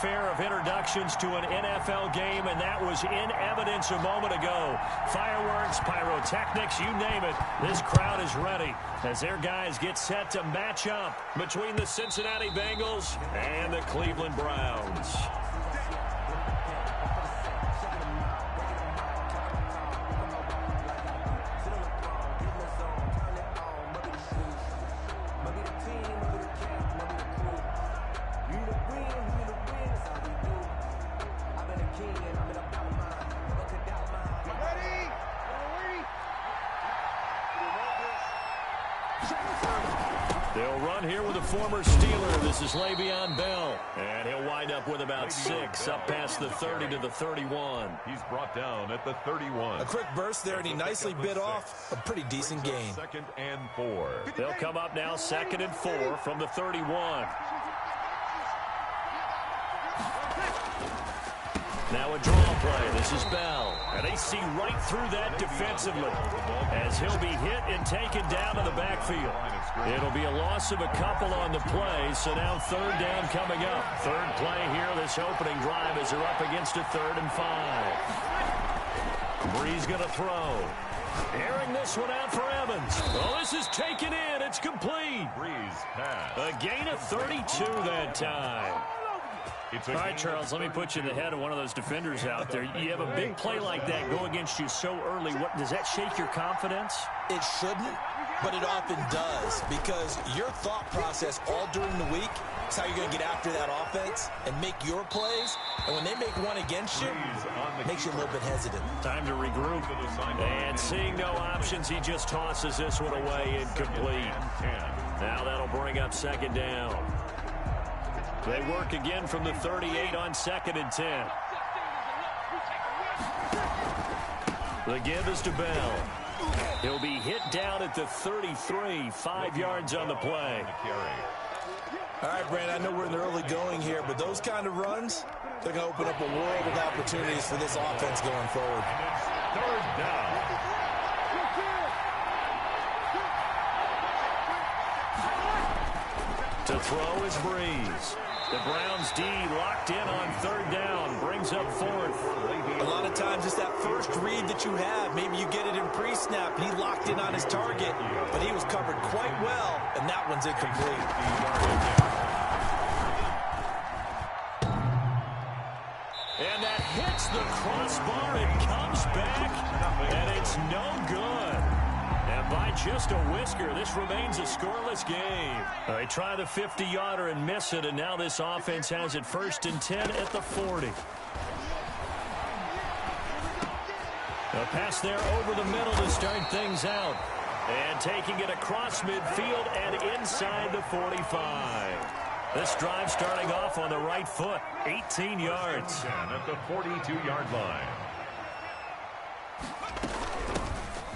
Fair of introductions to an NFL game, and that was in evidence a moment ago. Fireworks, pyrotechnics, you name it. This crowd is ready as their guys get set to match up between the Cincinnati Bengals and the Cleveland Browns. They'll run here with a former Steeler. This is Le'Veon Bell. And he'll wind up with about 6 up past the 30 to the 31. He's brought down at the 31. A quick burst there, and he nicely bit off a pretty decent gain. 2nd and 4. They'll come up now 2nd and 4 from the 31. Now a draw play. This is Bell. And they see right through that defensively as he'll be hit and taken down to the backfield. It'll be a loss of a couple on the play, so now 3rd down coming up. 3rd play here this opening drive as they're up against a 3rd and 5. Breeze going to throw. Airing this one out for Evans. Well, this is taken in. It's complete. Breeze pass. A gain of 32 that time. All right, Charles, let me put you in the head of one of those defenders out there. You have a big play like that go against you so early. What does that shake your confidence? It shouldn't, but it often does, because your thought process all during the week is how you're going to get after that offense and make your plays. And when they make one against you, it makes you a little bit hesitant. Time to regroup. And seeing no options, he just tosses this one away incomplete. Now that'll bring up 2nd down. They work again from the 38 on 2nd and 10. The give is to Bell. He'll be hit down at the 33, 5 yards on the play. All right, Brandon, I know we're in the early going here, but those kind of runs, they're going to open up a world of opportunities for this offense going forward. 3rd down. To throw is Breeze. The Browns D locked in on 3rd down. Brings up 4th. A lot of times it's that first read that you have. Maybe you get it in pre-snap, and he locked in on his target, but he was covered quite well, and that one's incomplete. And that hits the crossbar and comes back, and it's no good. And by just a whisker, this remains a scoreless game. They try the 50-yarder and miss it, and now this offense has it 1st and 10 at the 40. A pass there over the middle to start things out. And taking it across midfield and inside the 45. This drive starting off on the right foot, 18 yards. At the 42-yard line.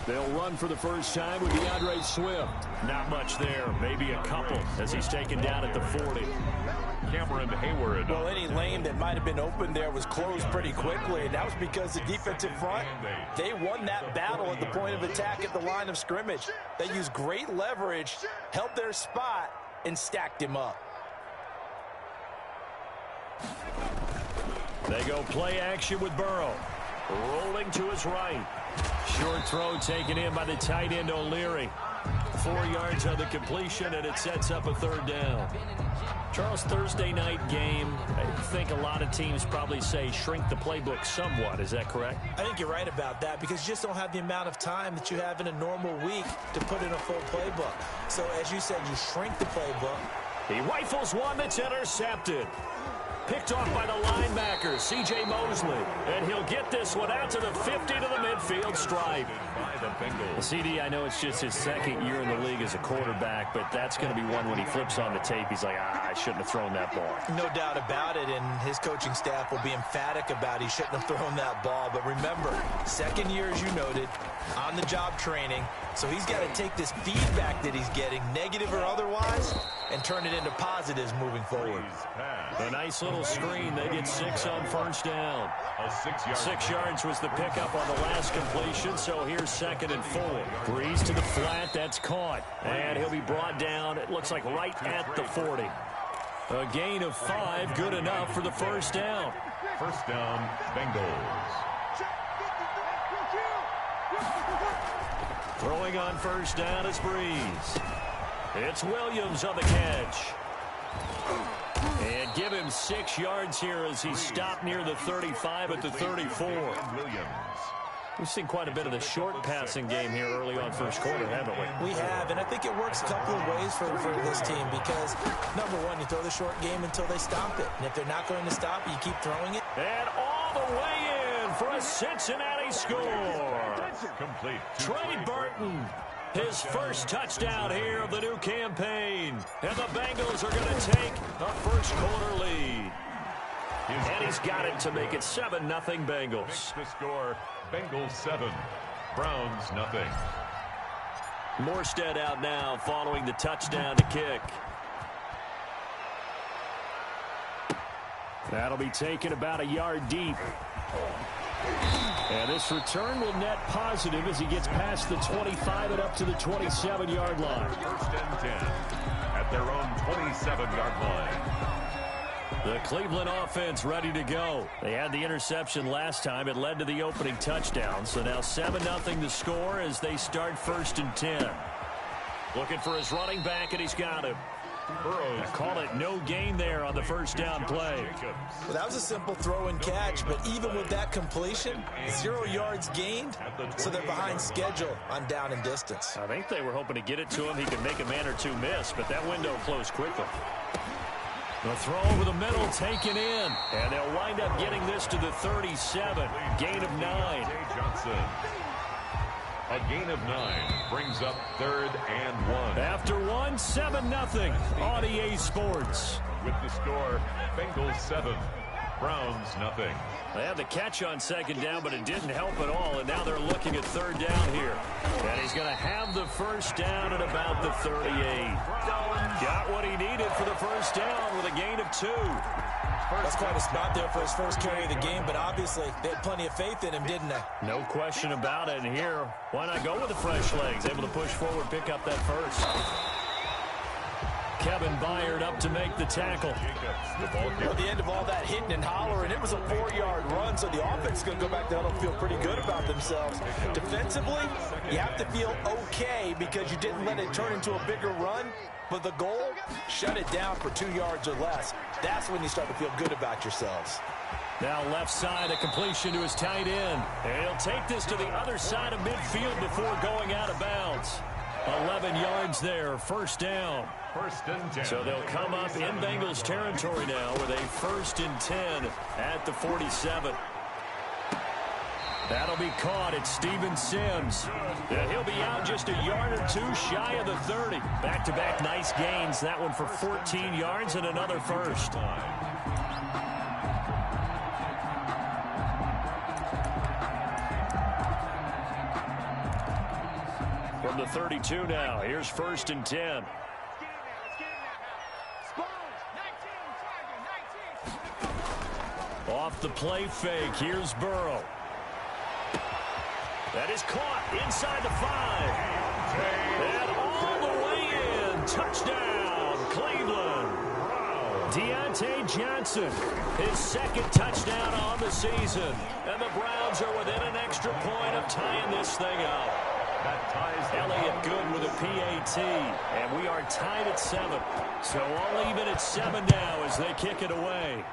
They'll run for the first time with DeAndre Swift. Not much there, maybe a couple as he's taken down at the 40. Cameron Hayward. Well, any lane that might have been open there was closed pretty quickly, and that was because the defensive front, they won that battle at the point of attack at the line of scrimmage. They used great leverage, held their spot, and stacked him up. They go play action with Burrow. Rolling to his right. Short throw taken in by the tight end O'Leary. 4 yards on the completion, and it sets up a 3rd down. Charles, Thursday night game, I think a lot of teams probably say shrink the playbook somewhat. Is that correct? I think you're right about that because you just don't have the amount of time that you have in a normal week to put in a full playbook. So, as you said, you shrink the playbook. He rifles one that's intercepted. Picked off by the linebacker, C.J. Mosley. And he'll get this one out to the 50 to the midfield stripe. CD, I know it's just his 2nd year in the league as a quarterback, but that's going to be one when he flips on the tape. He's like, I shouldn't have thrown that ball. No doubt about it, and his coaching staff will be emphatic about he shouldn't have thrown that ball. But remember, 2nd year, as you noted, on-the-job training. So he's got to take this feedback that he's getting, negative or otherwise, and turn it into positives moving forward. A nice little screen. They get 6 on 1st down. 6 yards was the pickup on the last completion, so here's 2nd and 4. Breeze to the flat. That's caught. And he'll be brought down, it looks like right at the 40. A gain of 5, good enough for the first down. First down, Bengals. Throwing on first down is Breeze. It's Williams on the catch. And give him 6 yards here as he stopped near the 35 at the 34. Williams. We've seen quite a bit of the short passing game here early on first quarter, haven't we? We have, and I think it works a couple of ways for this team because, number one, you throw the short game until they stop it. And if they're not going to stop it, you keep throwing it. And all the way in for a Cincinnati score. Complete. Trey Burton, his first touchdown here of the new campaign. And the Bengals are going to take a first quarter lead. And he's got it to make it 7-0 Bengals. Makes the score, Bengals 7, Browns nothing. Morstead out now following the touchdown to kick. That'll be taken about a yard deep. And this return will net positive as he gets past the 25 and up to the 27-yard line. First and 10 at their own 27-yard line. The Cleveland offense ready to go. They had the interception last time. It led to the opening touchdown. So now 7-0 the score as they start first and 10. Looking for his running back, and he's got him. Burrows. Call it no gain there on the first down play. Well, that was a simple throw and catch, but even with that completion, 0 yards gained, so they're behind schedule on down and distance. I think they were hoping to get it to him. He could make a man or two miss, but that window closed quickly. The throw over the middle taken in, and they'll wind up getting this to the 37. Gain of 9. Johnson. A gain of 9 brings up 3rd and 1. After 7-0 on EA Sports. With the score, Bengals 7, Browns nothing. They had the catch on second down, but it didn't help at all, and now they're looking at third down here. And he's going to have the first down at about the 38. Got what he needed for the first down with a gain of 2. That's quite a spot there for his first carry of the game, but obviously they had plenty of faith in him, didn't they? No question about it. And here, why not go with the fresh legs? Able to push forward, pick up that first. Kevin Byard up to make the tackle. At the end of all that hitting and hollering, it was a 4-yard run, so the offense is going to go back down and feel pretty good about themselves. Defensively, you have to feel okay because you didn't let it turn into a bigger run, but the goal, shut it down for 2 yards or less. That's when you start to feel good about yourselves. Now left side, a completion to his tight end. And he'll take this to the other side of midfield before going out of bounds. 11 yards there, first down. First and 10. So they'll come up in Bengals territory now with a first and 10 at the 47. That'll be caught at Steven Sims. And he'll be out just a yard or two shy of the 30. Back-to-back nice gains. That one for 14 yards and another first. From the 32 now, here's first and 10. Off the play fake, here's Burrow. That is caught inside the 5. And all the way in. Touchdown, Cleveland. Deontay Johnson, his second touchdown on the season. And the Browns are within an extra point of tying this thing up. That ties Elliott good with a PAT. And we are tied at 7. So all even at 7 now as they kick it away.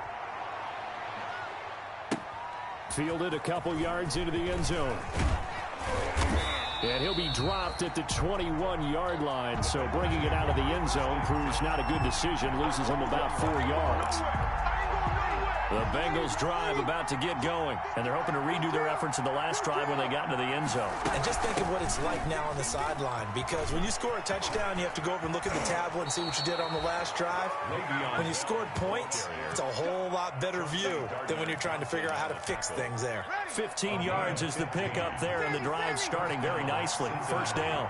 Fielded a couple yards into the end zone. And he'll be dropped at the 21-yard line. So bringing it out of the end zone proves not a good decision. Loses him about 4 yards. The Bengals drive about to get going. And they're hoping to redo their efforts in the last drive when they got into the end zone. And just think of what it's like now on the sideline. Because when you score a touchdown, you have to go over and look at the tablet and see what you did on the last drive. When you scored points, it's a whole lot better view than when you're trying to figure out how to fix things there. 15 yards is the pickup there, and the drive starting very nicely. First down.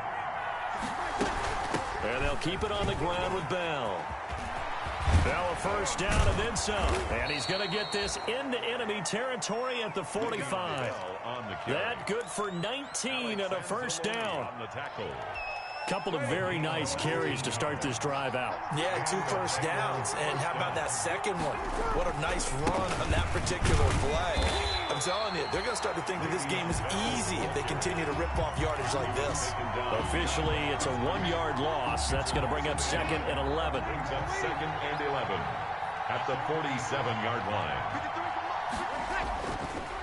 And they'll keep it on the ground with Bell. Bell a first down and then some. And he's going to get this into enemy territory at the 45. That good for 19 and a first down. Couple of very nice carries to start this drive out. Yeah, 2 first downs. And how about that second one? What a nice run on that particular play. I'm telling you, they're going to start to think that this game is easy if they continue to rip off yardage like this. Officially, it's a 1-yard loss. That's going to bring up 2nd and 11. Brings up 2nd and 11 at the 47-yard line.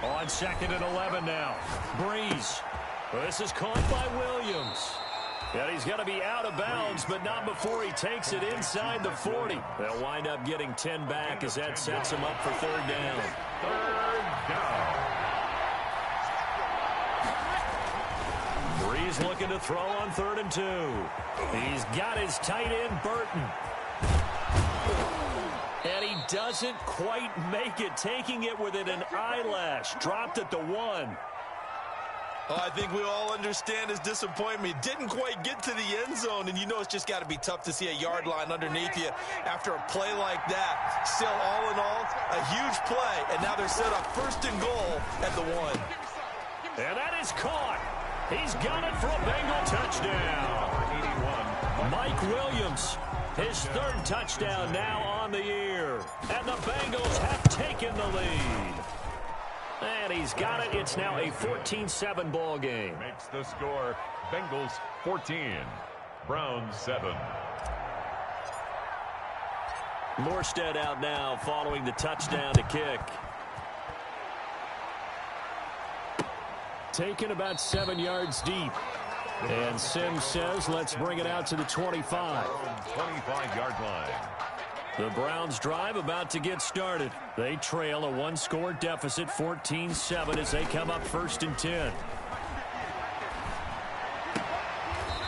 On 2nd and 11 now. Breeze. This is caught by Williams. And he's going to be out of bounds, but not before he takes it inside the 40. They'll wind up getting 10 back as that sets him up for 3rd down. 3rd down. Breeze looking to throw on 3rd and 2. He's got his tight end, Burton. And he doesn't quite make it, taking it within an eyelash. Dropped at the 1. Oh, I think we all understand his disappointment. Didn't quite get to the end zone, and you know it's just got to be tough to see a yard line underneath you after a play like that. Still, all in all, a huge play, and now they're set up 1st and goal at the 1. And that is caught. He's got it for a Bengal touchdown. 81. Mike Williams, his 3rd touchdown now on the year. And the Bengals have taken the lead. And he's got it. It's now a 14-7 ball game. Makes the score Bengals 14, Browns 7. Morstead out now following the touchdown to kick. Taken about 7 yards deep. And Sims says, let's bring it out to the 25. 25-yard line. The Browns drive about to get started. They trail a 1-score deficit, 14-7, as they come up 1st and 10.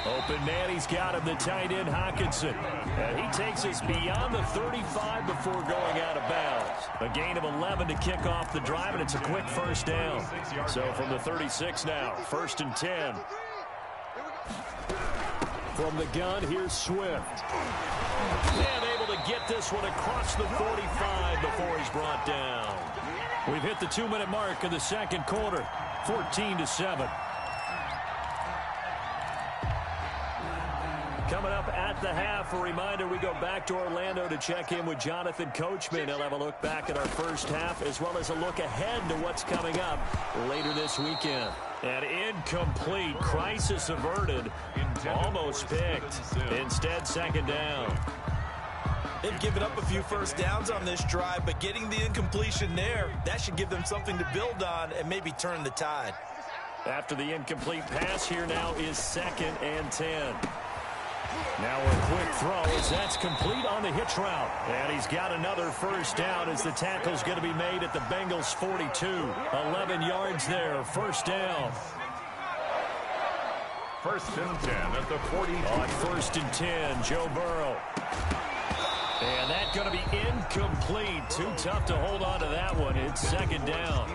Open man, he's got him, the tight end, Hawkinson. And he takes us beyond the 35 before going out of bounds. A gain of 11 to kick off the drive, and it's a quick 1st down. So from the 36 now, 1st and 10. From the gun, here's Swift. And able to get this one across the 45 before he's brought down. We've hit the 2-minute mark of the 2nd quarter, 14-7. Coming up at the half, a reminder, we go back to Orlando to check in with Jonathan Coachman. He'll have a look back at our 1st half as well as a look ahead to what's coming up later this weekend. And incomplete, crisis averted, almost picked. Instead, 2nd down. They've given up a few first downs on this drive, but getting the incompletion there, that should give them something to build on and maybe turn the tide. After the incomplete pass, here now is 2nd and 10. Now a quick throw as that's complete on the hitch route. And he's got another 1st down as the tackle's going to be made at the Bengals 42. 11 yards there, 1st down. 1st and 10 at the 40. On 1st and 10, Joe Burrow. And that's going to be incomplete. Too tough to hold on to that one. It's 2nd down.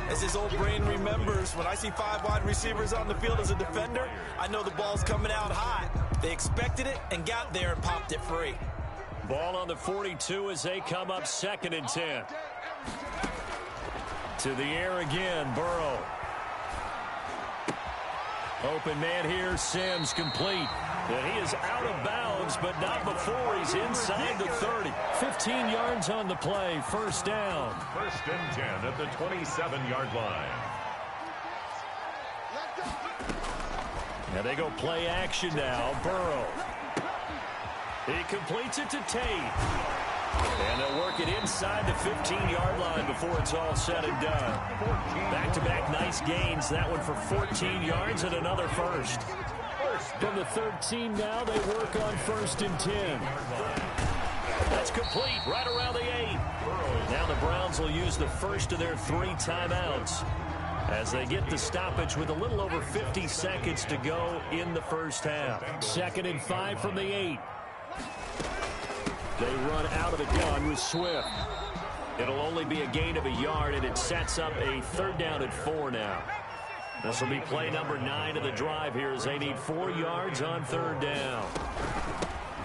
As his old brain remembers, when I see 5 wide receivers on the field as a defender, I know the ball's coming out hot. They expected it and got there and popped it free. Ball on the 42 as they come up 2nd and 10. To the air again, Burrow. Open man here, Sims complete. And he is out of bounds, but not before he's inside the 30. 15 yards on the play, 1st down. 1st and 10 at the 27-yard line. Now they go play action now, Burrow. He completes it to Tate. And they'll work it inside the 15-yard line before it's all said and done. Back-to-back nice gains. That one for 14 yards and another 1st. From the 13 now, they work on 1st and 10. That's complete right around the 8. Now the Browns will use the first of their 3 timeouts as they get the stoppage with a little over 50 seconds to go in the 1st half. 2nd and 5 from the 8. They run out of the gun with Swift. It'll only be a gain of a yard, and it sets up a 3rd down at 4 now. This will be play number 9 of the drive here as they need 4 yards on 3rd down.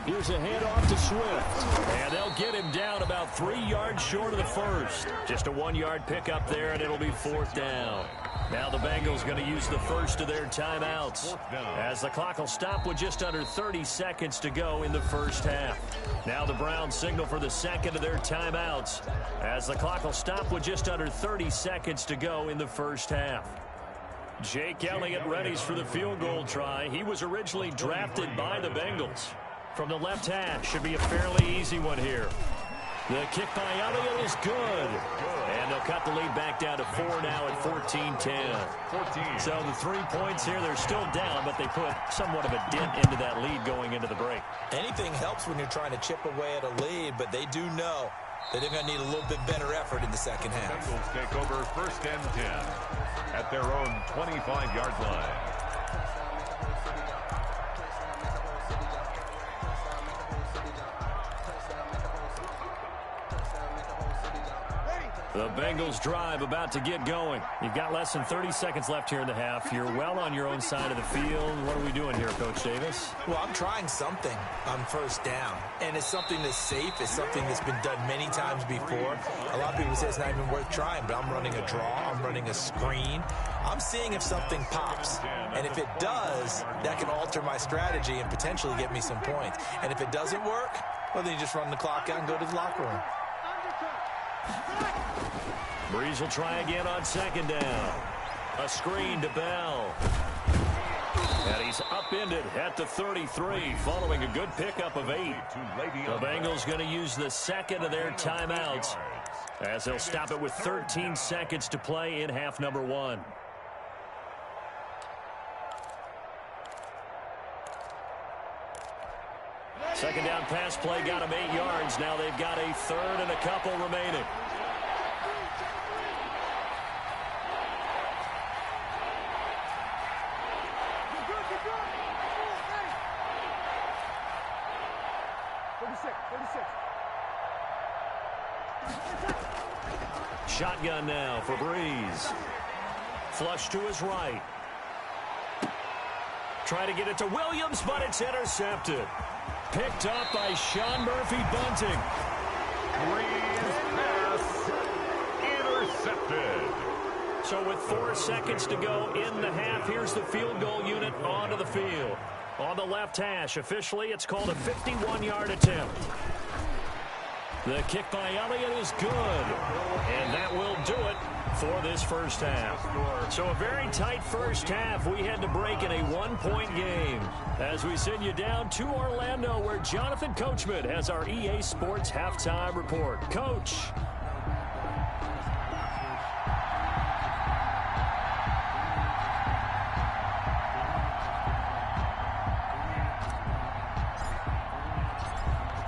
Here's a handoff to Swift. And they'll get him down about 3 yards short of the first. Just a 1-yard pickup there, and it'll be 4th down. Now the Bengals going to use the first of their timeouts, as the clock will stop with just under 30 seconds to go in the first half. Now the Browns signal for the second of their timeouts, as the clock will stop with just under 30 seconds to go in the first half. Jake Elliott readies for the field goal try. He was originally drafted by the Bengals. From the left hash, should be a fairly easy one here. The kick by Elliott is good. And they'll cut the lead back down to 4 now at 14-10. So the 3 points here, they're still down, but they put somewhat of a dent into that lead going into the break. Anything helps when you're trying to chip away at a lead, but they do know that they're going to need a little bit better effort in the second half. Bengals take over 1st and 10 at their own 25-yard line. The Bengals drive about to get going. You've got less than 30 seconds left here in the half. You're well on your own side of the field. What are we doing here, Coach Davis? Well, I'm trying something on 1st down. And it's something that's safe. It's something that's been done many times before. A lot of people say it's not even worth trying, but I'm running a draw. I'm running a screen. I'm seeing if something pops. And if it does, that can alter my strategy and potentially get me some points. And if it doesn't work, well, then you just run the clock out and go to the locker room. Breeze will try again on 2nd down. A screen to Bell. And he's upended at the 33 following a good pickup of 8. The Bengals going to use the second of their timeouts, as they'll stop it with 13 seconds to play in half number 1. Second down pass play got him 8 yards. Now they've got a 3rd and a couple remaining. Shotgun now for Breeze. Flush to his right. Try to get it to Williams, but it's intercepted. Picked up by Sean Murphy-Bunting. Breeze pass intercepted. So with 4 seconds to go in the half, here's the field goal unit onto the field. On the left hash, officially it's called a 51-yard attempt. The kick by Elliott is good, and that will do it for this first half. So a very tight first half. We had to break in a 1-point game as we send you down to Orlando, where Jonathan Coachman has our EA Sports halftime report. Coach.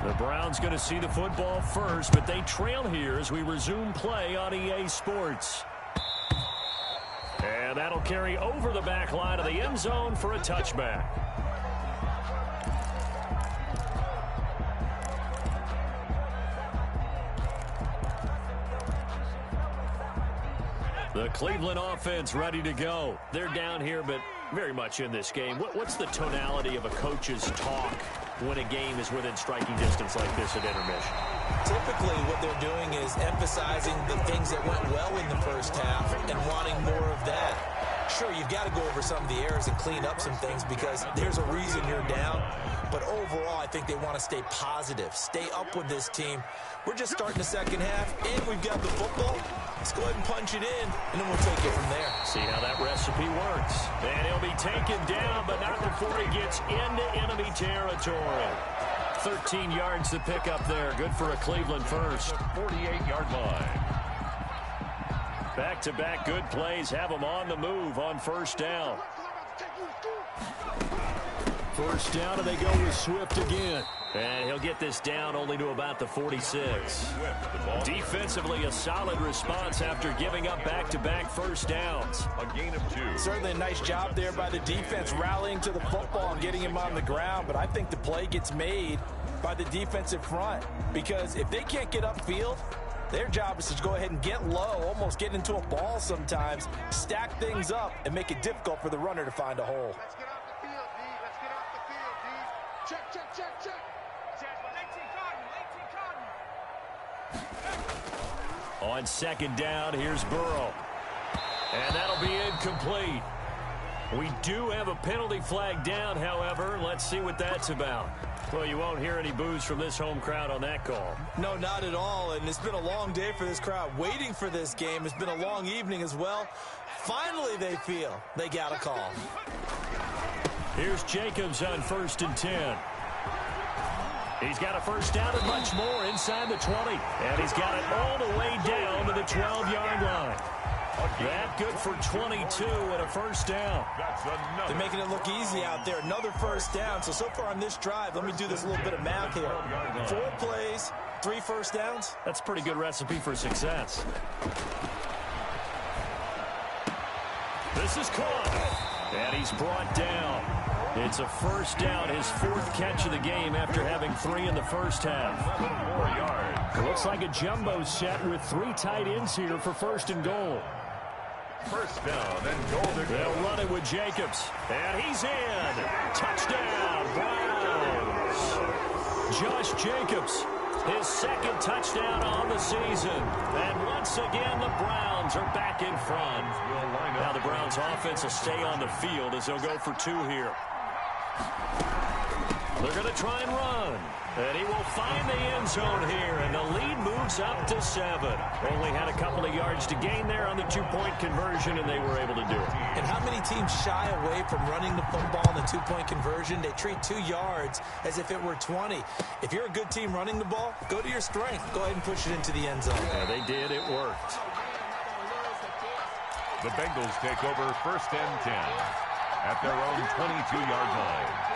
The Browns going to see the football first, but they trail here as we resume play on EA Sports. And that'll carry over the back line of the end zone for a touchback. The Cleveland offense ready to go. They're down here, but very much in this game. What's the tonality of a coach's talk when a game is within striking distance like this at intermission? Typically, what they're doing is emphasizing the things that went well in the first half and wanting more of that. Sure, you've got to go over some of the errors and clean up some things because there's a reason you're down. But overall, I think they want to stay positive, stay up with this team. We're just starting the second half, and we've got the football. Let's go ahead and punch it in, and then we'll take it from there. See how that recipe works. And he'll be taken down, but not before he gets into enemy territory. 13 yards to pick up there. Good for a Cleveland first. 48-yard line. Back-to-back good plays have them on the move on first down. First down, and they go with Swift again. And he'll get this down only to about the 46. Defensively, a solid response after giving up back-to-back first downs. A gain of 2. Certainly a nice job there by the defense rallying to the football and getting him on the ground. But I think the play gets made by the defensive front, because if they can't get upfield, their job is to go ahead and get low, almost get into a ball sometimes, stack things up, and make it difficult for the runner to find a hole. Let's get off the field, D. Let's get off the field, D. Check, check, check, check. On second down, here's Burrow. And that'll be incomplete. We do have a penalty flag down, however. Let's see what that's about. Well, you won't hear any boos from this home crowd on that call. No, not at all. And it's been a long day for this crowd waiting for this game. It's been a long evening as well. Finally, they feel they got a call. Here's Jacobs on 1st and 10. He's got a first down and much more inside the 20. And he's got it all the way down to the 12-yard line. That good for 22 and a first down. They're making it look easy out there. Another first down. So far on this drive, let me do this little bit of math here. 4 plays, 3 first downs. That's a pretty good recipe for success. This is caught. And he's brought down. It's a first down, his 4th catch of the game after having 3 in the first half. 4 yards. It looks like a jumbo set with 3 tight ends here for 1st and goal. First down and goal to go. They'll run it with Jacobs. And he's in. Touchdown, Browns. Josh Jacobs, his 2nd touchdown on the season. And once again, the Browns are back in front. Now the Browns offense will stay on the field as they'll go for 2 here. They're going to try and run. And he will find the end zone here, and the lead moves up to 7. Only had a couple of yards to gain there on the 2-point conversion, and they were able to do it. And how many teams shy away from running the football in the 2-point conversion? They treat 2 yards as if it were 20. If you're a good team running the ball, go to your strength. Go ahead and push it into the end zone. Yeah, they did. It worked. The Bengals take over 1st and 10 at their own 22-yard line.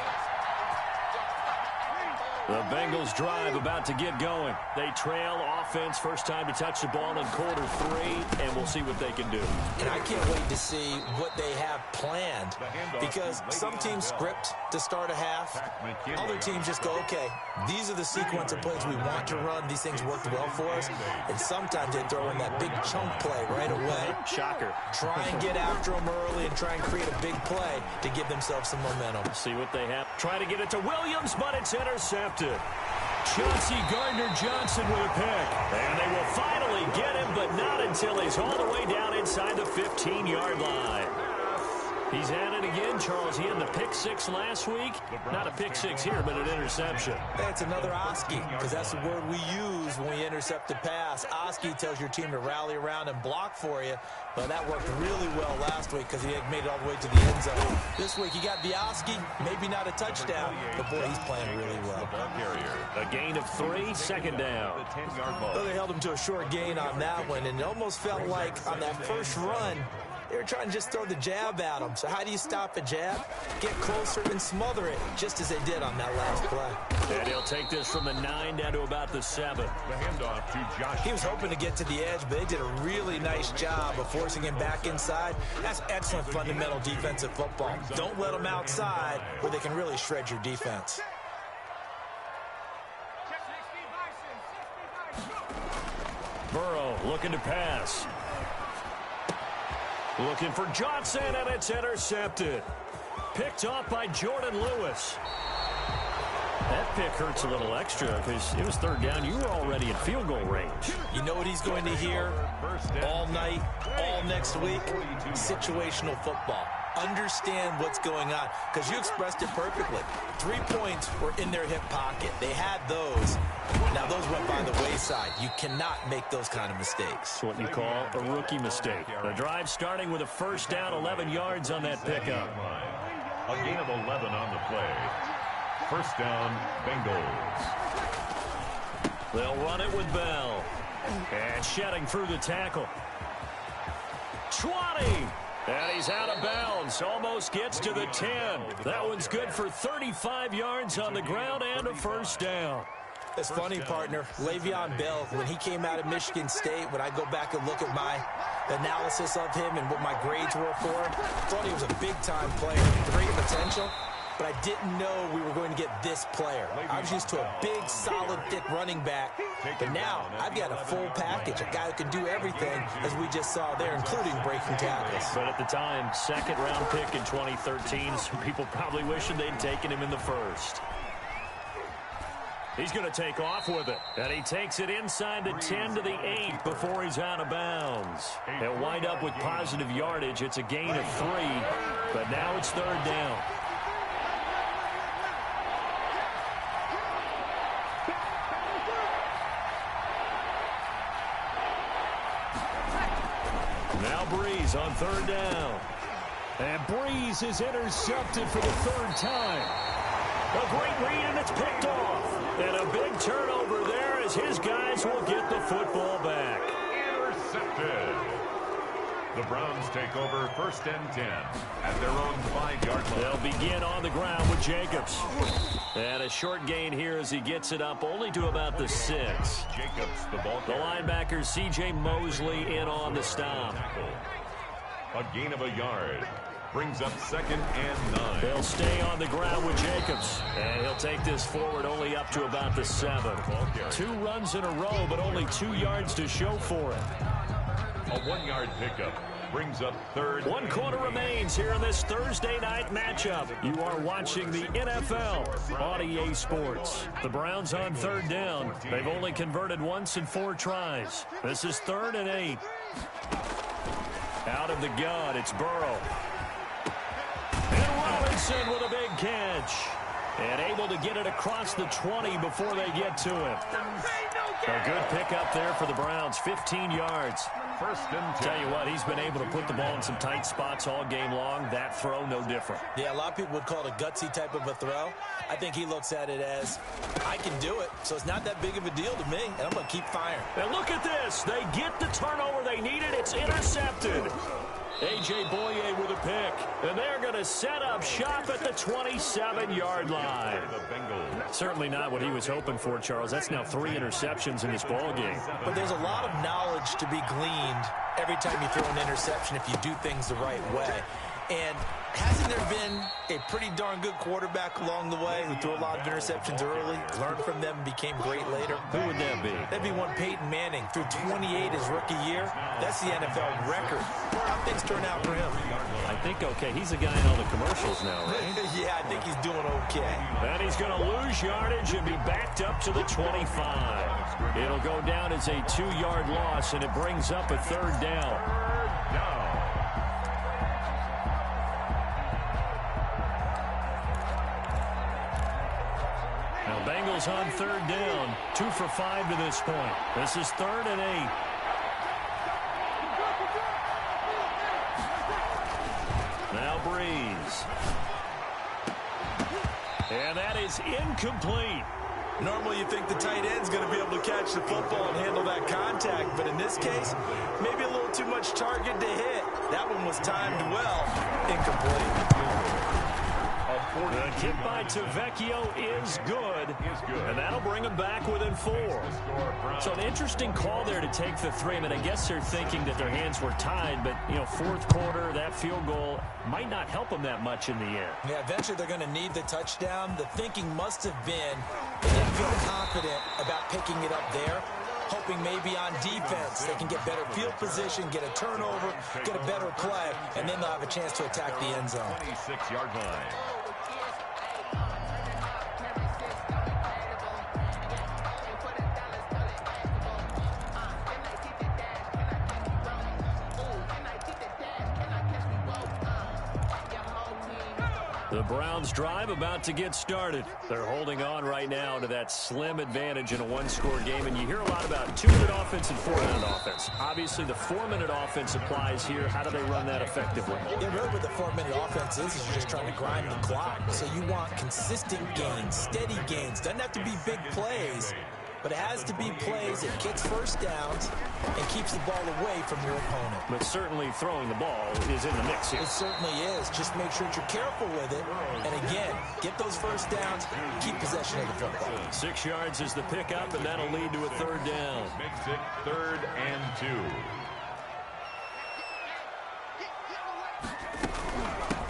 The Bengals drive about to get going. They trail offense, first time to touch the ball in quarter 3, and we'll see what they can do. And I can't wait to see what they have planned, because some teams script to start a half. Other teams just go, okay, these are the sequence of plays we want to run. These things worked well for us. And sometimes they throw in that big chunk play right away. Shocker. Try and get after them early and try and create a big play to give themselves some momentum. See what they have. Try to get it to Williams, but it's intercepted. Chauncey Gardner-Johnson with a pick. And they will finally get him, but not until he's all the way down inside the 15-yard line. He's at it again, Charles. He had the pick 6 last week. Not a pick 6 here, but an interception. That's another Oski, because that's the word we use when we intercept a pass. Oski tells your team to rally around and block for you. But that worked really well last week because he had made it all the way to the end zone. This week he got the Oski, maybe not a touchdown, but boy, he's playing really well. A gain of 3, 2nd down. Though they held him to a short gain on that one, and it almost felt like on that first run, they were trying to just throw the jab at him. So how do you stop a jab? Get closer and smother it, just as they did on that last play. And he'll take this from the 9 down to about the 7. The handoff to Josh. He was hoping to get to the edge, but they did a really nice job of forcing him back inside. That's excellent fundamental defensive football. Don't let them outside where they can really shred your defense. Burrow looking to pass. Looking for Johnson, and it's intercepted. Picked off by Jordan Lewis. That pick hurts a little extra because it was 3rd down. You were already in field goal range. You know what he's going to hear all night, all next week? Situational football. Understand what's going on, because you expressed it perfectly. 3 points were in their hip pocket. They had those. Now those went by the wayside. You cannot make those kind of mistakes. It's what you call a rookie mistake. The drive starting with a first down, 11 yards on that pickup. A gain of 11 on the play. First down, Bengals. They'll run it with Bell. And shedding through the tackle. 20. And he's out of bounds. Almost gets to the 10. That one's good for 35 yards on the ground and a first down. It's funny, partner. Le'Veon Bell, when he came out of Michigan State, when I go back and look at my analysis of him and what my grades were for him, I thought he was a big-time player, great potential, but I didn't know we were going to get this player. I was used to a big, solid, thick running back, but now I've got a full package, a guy who can do everything, as we just saw there, including breaking tackles. But at the time, 2nd-round pick in 2013, some people probably wishing they'd taken him in the 1st. He's going to take off with it. And he takes it inside the 10 to the 8 before he's out of bounds. He'll wind up with positive yardage. It's a gain of 3, but now it's third down. Now Breeze on third down. And Breeze is intercepted for the third time. A great read, and it's picked off. And a big turnover there as his guys will get the football back. Intercepted. The Browns take over 1st and 10 at their own 5-yard line. They'll begin on the ground with Jacobs. And a short gain here as he gets it up only to about the 6. Jacobs, the ball The linebacker C.J. Mosley in on the stop. A gain of a yard. Brings up 2nd and 9. They'll stay on the ground with Jacobs. And he'll take this forward only up to about the 7. 2 runs in a row, but only 2 yards to show for it. A 1-yard pickup. Brings up 3rd. 1 quarter remains here in this Thursday night matchup. You are watching the NFL on EA Sports. The Browns on third down. They've only converted once in 4 tries. This is 3rd and 8. Out of the gun, it's Burrow. And Robinson with a big catch. And able to get it across the 20 before they get to him. A good pickup there for the Browns, 15 yards. 1st and 10. Tell you what, he's been able to put the ball in some tight spots all game long. That throw, no different. Yeah, a lot of people would call it a gutsy type of a throw. I think he looks at it as, I can do it, so it's not that big of a deal to me, and I'm going to keep firing. And look at this. They get the turnover they needed. It's intercepted. A.J. Boye with a pick. And they're going to set up shop at the 27-yard line. Certainly not what he was hoping for, Charles. That's now 3 interceptions in this ball game. But there's a lot of knowledge to be gleaned every time you throw an interception if you do things the right way. And hasn't there been a pretty darn good quarterback along the way who threw a lot of interceptions early, learned from them, and became great later? Who would that be? That'd be one Peyton Manning. Threw 28 his rookie year. That's the NFL record. How things turn out for him? I think okay. He's the guy in all the commercials now, right? Yeah, I think he's doing okay. And he's going to lose yardage and be backed up to the 25. It'll go down as a 2-yard loss, and it brings up a third down. Now Bengals on third down. 2 for 5 to this point. This is 3rd and 8. Now Breeze. And that is incomplete. Normally you think the tight end's going to be able to catch the football and handle that contact, but in this case, maybe a little too much target to hit. That one was timed well. Incomplete. The kick by Tavecchio is good, and that'll bring him back within 4. So an interesting call there to take the 3. I mean, I guess they're thinking that their hands were tied, but, you know, 4th quarter, that field goal might not help them that much in the end. Yeah, eventually they're going to need the touchdown. The thinking must have been they didn't feel confident about picking it up there, hoping maybe on defense they can get better field position, get a turnover, get a better play, and then they'll have a chance to attack the end zone. 26-yard line. The Browns drive about to get started. They're holding on right now to that slim advantage in a 1-score game, and you hear a lot about 2-minute offense and 4-minute offense. Obviously, the 4-minute offense applies here. How do they run that effectively? Yeah, really what the 4-minute offense is you're just trying to grind the clock. So you want consistent gains, steady gains. Doesn't have to be big plays, but it has to be plays that gets first downs and keeps the ball away from your opponent. But certainly throwing the ball is in the mix here. It certainly is. Just make sure that you're careful with it. And again, get those first downs, keep possession of the football. 6 yards is the pickup, and that'll lead to a third down. Makes it 3rd and 2.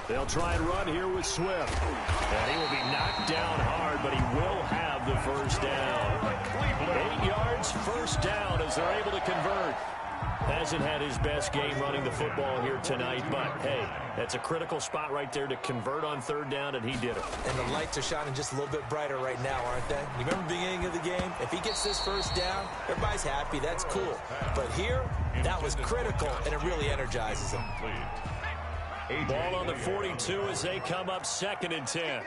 They'll try and run here with Swift. And he will be knocked down hard, but he will have the first down. 8 yards, first down as they're able to convert. hasn't had his best game running the football here tonight, but, hey, that's a critical spot right there to convert on third down, and he did it. And the lights are shining just a little bit brighter right now, aren't they? You remember the beginning of the game? If he gets this first down, everybody's happy. That's cool. But here, that was critical, and it really energizes him. Ball on the 42 as they come up 2nd and 10.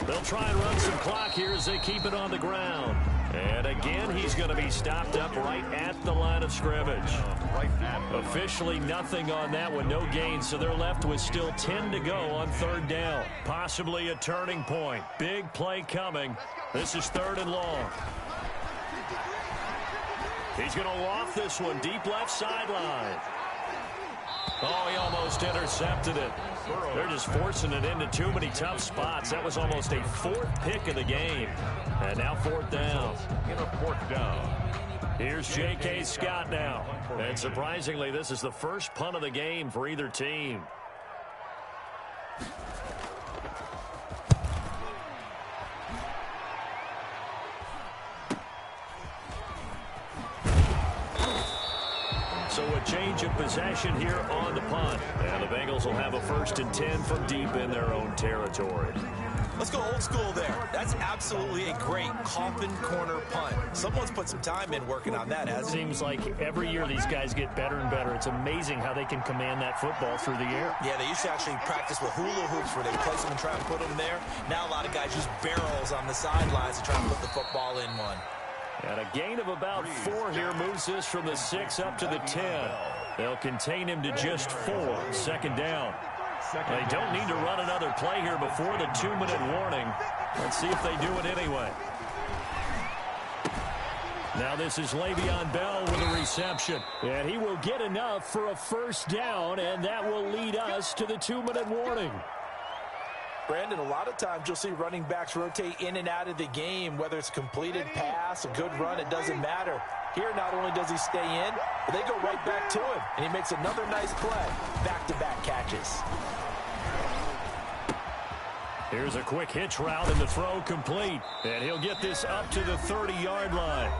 They'll try and run some clock here as they keep it on the ground. And again, he's going to be stopped up right at the line of scrimmage. Officially nothing on that one, no gain, so they're left with still 10 to go on third down. Possibly a turning point. Big play coming. This is 3rd and long. He's going to loft this one deep left sideline. Oh, he almost intercepted it. They're just forcing it into too many tough spots. That was almost a 4th pick of the game. And now 4th down. Here's J.K. Scott now. And surprisingly, this is the first punt of the game for either team. So a change of possession here on the punt. And the Bengals will have a 1st and 10 from deep in their own territory. Let's go old school there. That's absolutely a great coffin corner punt. Someone's put some time in working on that, hasn't it? Seems like every year these guys get better and better. It's amazing how they can command that football through the air. Yeah, they used to actually practice with hula hoops where they place them and try and put them there. Now a lot of guys use barrels on the sidelines to try and put the football in one. And a gain of about 4 here moves this from the 6 up to the 10. They'll contain him to just 4. 2nd down. They don't need to run another play here before the 2-minute warning. Let's see if they do it anyway. Now this is Le'Veon Bell with a reception. And he will get enough for a 1st down, and that will lead us to the 2-minute warning. Brandon, a lot of times you'll see running backs rotate in and out of the game, whether it's a completed pass, a good run, it doesn't matter. Here, not only does he stay in, but they go right back to him, and he makes another nice play. Back-to-back catches. Here's a quick hitch route, and the throw complete. And he'll get this up to the 30-yard line.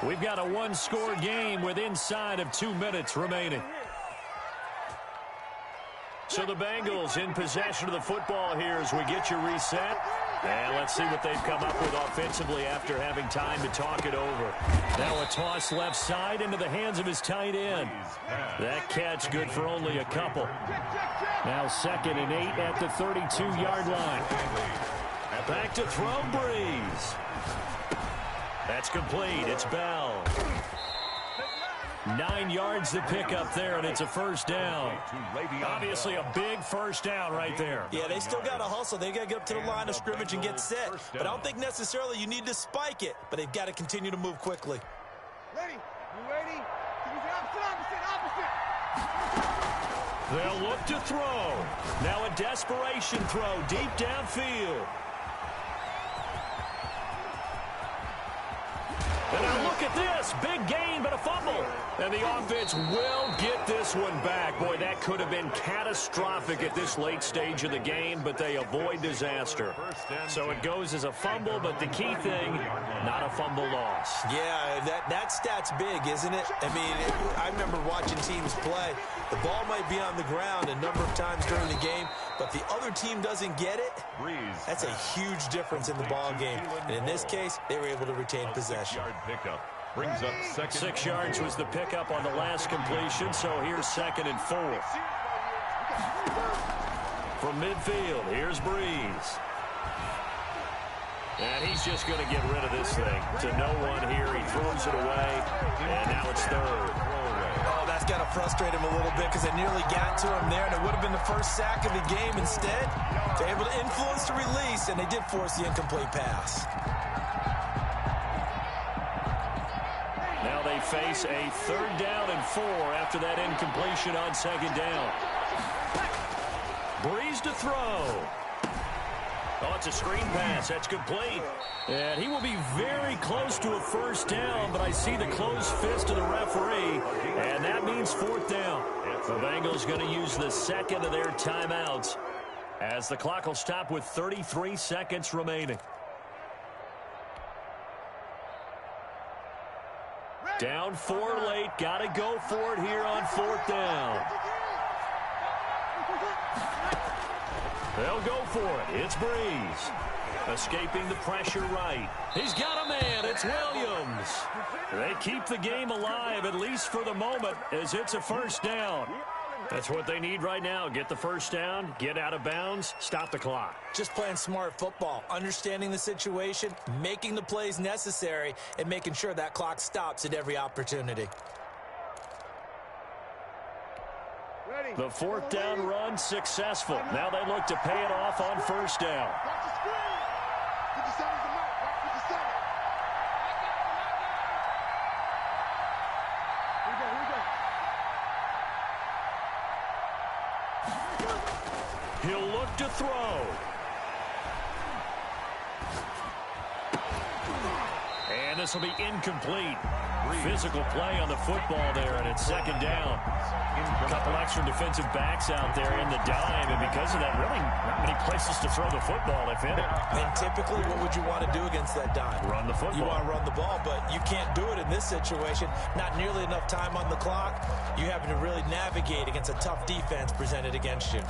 We've got a 1-score game with inside of 2 minutes remaining. So the Bengals in possession of the football here as we get you reset. And let's see what they've come up with offensively after having time to talk it over. Now a toss left side into the hands of his tight end. That catch good for only a couple. Now 2nd and 8 at the 32-yard line. Back to throw, Breeze. That's complete. It's Bell. 9 yards to pick up there, and it's a 1st down. Obviously a big 1st down right there. Yeah, they still got to hustle. They got to get up to the line of scrimmage and get set. But I don't think necessarily you need to spike it, but they've got to continue to move quickly. Ready? You ready? Opposite. They'll look to throw. Now a desperation throw deep downfield. And now look at this. Big gain, but a fumble. And the offense will get this one back. Boy, that could have been catastrophic at this late stage of the game, but they avoid disaster. So it goes as a fumble, but the key thing, not a fumble loss. Yeah, that stat's big, isn't it? I mean, I remember watching teams play. The ball might be on the ground a number of times during the game, but if the other team doesn't get it, that's a huge difference in the ball game. And in this case, they were able to retain possession. Brings up 6 yards was the pickup on the last completion, so here's 2nd and 4. From midfield, here's Breeze. And he's just going to get rid of this thing to no one here. He throws it away, and now it's 3rd. Oh, that's got to frustrate him a little bit because they nearly got to him there, and it would have been the first sack of the game. Instead, they're able to influence the release, and they did force the incomplete pass. Now they face a 3rd down and 4 after that incompletion on 2nd down. Breeze to throw. Oh, it's a screen pass. That's complete. And he will be very close to a 1st down, but I see the closed fist of the referee, and that means 4th down. The Bengals going to use the 2nd of their timeouts as the clock will stop with 33 seconds remaining. Down 4 late. Got to go for it here on 4th down. They'll go for it. It's Breeze. Escaping the pressure right. He's got a man. It's Williams. They keep the game alive, at least for the moment, as it's a 1st down. That's what they need right now. Get the 1st down, get out of bounds, stop the clock. Just playing smart football, understanding the situation, making the plays necessary, and making sure that clock stops at every opportunity. The 4th down run successful. Now they look to pay it off on 1st down. He'll look to throw. And this will be incomplete. Physical play on the football there, and it's 2nd down. A couple extra defensive backs out there in the dime, and because of that, really not many places to throw the football, if any. And typically, what would you want to do against that dime? Run the football. You want to run the ball, but you can't do it in this situation. Not nearly enough time on the clock. You having to really navigate against a tough defense presented against you.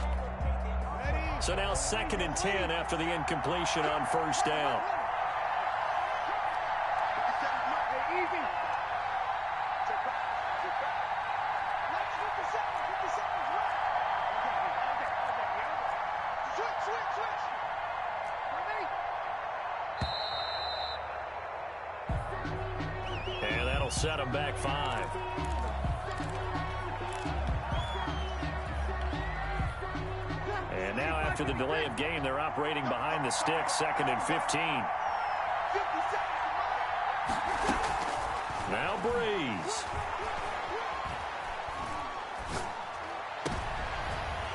So now 2nd and 10 after the incompletion on 1st down. And that'll set them back 5. And now after the delay of game, they're operating behind the sticks, 2nd and 15. Now Breeze.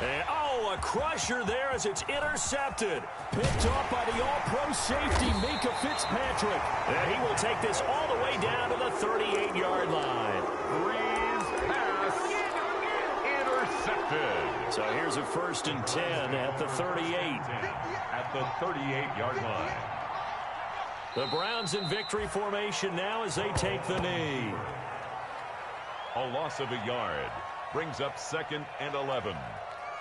And, a crusher there as it's intercepted. Picked off by the all-pro safety, Minka Fitzpatrick. And he will take this all the way down to the 38-yard line. Breeze pass intercepted. So here's a 1st and 10 at the 38. At the 38-yard line. The Browns in victory formation now as they take the knee. A loss of a yard brings up 2nd and 11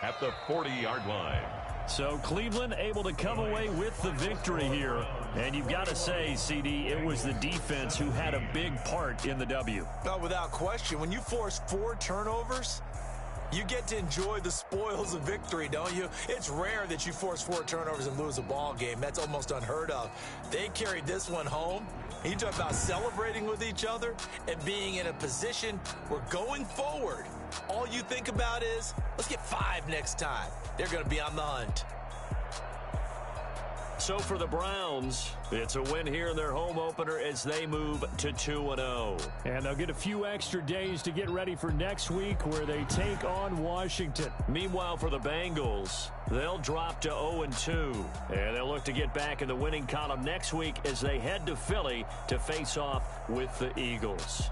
at the 40-yard line. So Cleveland able to come away with the victory here. And you've got to say, CD, it was the defense who had a big part in the W. No, without question. When you force 4 turnovers, you get to enjoy the spoils of victory, don't you? It's rare that you force 4 turnovers and lose a ball game. That's almost unheard of. They carried this one home. You talk about celebrating with each other and being in a position where going forward, all you think about is, let's get 5 next time. They're going to be on the hunt. So for the Browns, it's a win here in their home opener as they move to 2-0. And they'll get a few extra days to get ready for next week where they take on Washington. Meanwhile, for the Bengals, they'll drop to 0-2. And they'll look to get back in the winning column next week as they head to Philly to face off with the Eagles.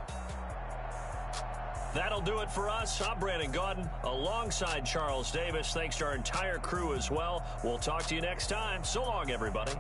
That'll do it for us. I'm Brandon Gaudin alongside Charles Davis. Thanks to our entire crew as well. We'll talk to you next time. So long, everybody.